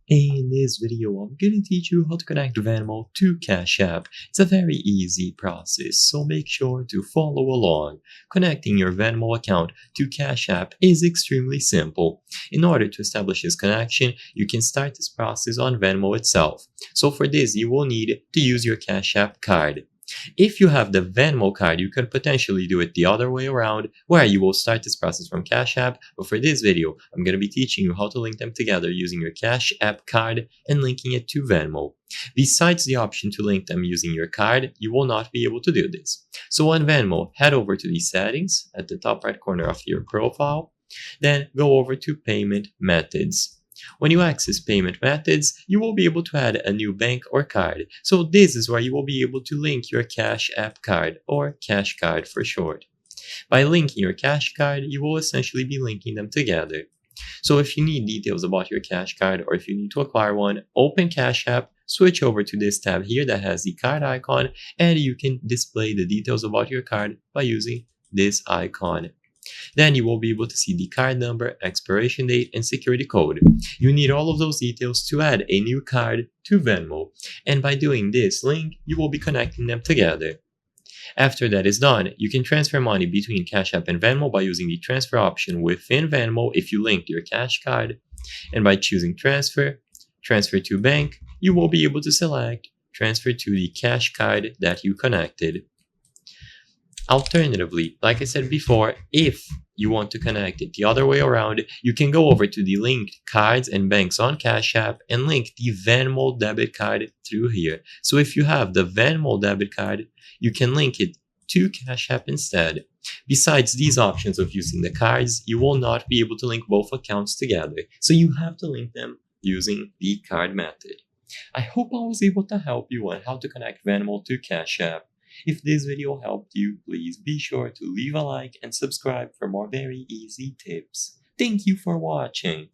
In this video, I'm going to teach you how to connect Venmo to Cash App. It's a very easy process, so make sure to follow along. Connecting your Venmo account to Cash App is extremely simple. In order to establish this connection, you can start this process on Venmo itself. So for this, you will need to use your Cash App card. If you have the Venmo card, you could potentially do it the other way around, where you will start this process from Cash App, but for this video, I'm going to be teaching you how to link them together using your Cash App card and linking it to Venmo. Besides the option to link them using your card, you will not be able to do this. So on Venmo, head over to the settings at the top right corner of your profile, then go over to Payment Methods. When you access payment methods, you will be able to add a new bank or card. So this is where you will be able to link your Cash App card, or Cash Card for short. By linking your Cash Card, you will essentially be linking them together. So if you need details about your Cash Card, or if you need to acquire one, open Cash App, switch over to this tab here that has the card icon, and you can display the details about your card by using this icon. Then you will be able to see the card number, expiration date, and security code. You need all of those details to add a new card to Venmo, and by doing this link, you will be connecting them together. After that is done, you can transfer money between Cash App and Venmo by using the transfer option within Venmo if you linked your Cash Card, and by choosing transfer to bank, you will be able to select transfer to the Cash Card that you connected. Alternatively, like I said before, if you want to connect it the other way around, you can go over to the linked cards and banks on Cash App and link the Venmo debit card through here. So if you have the Venmo debit card, you can link it to Cash App instead. Besides these options of using the cards, you will not be able to link both accounts together. So you have to link them using the card method. I hope I was able to help you on how to connect Venmo to Cash App. If this video helped you, please be sure to leave a like and subscribe for more very easy tips. Thank you for watching.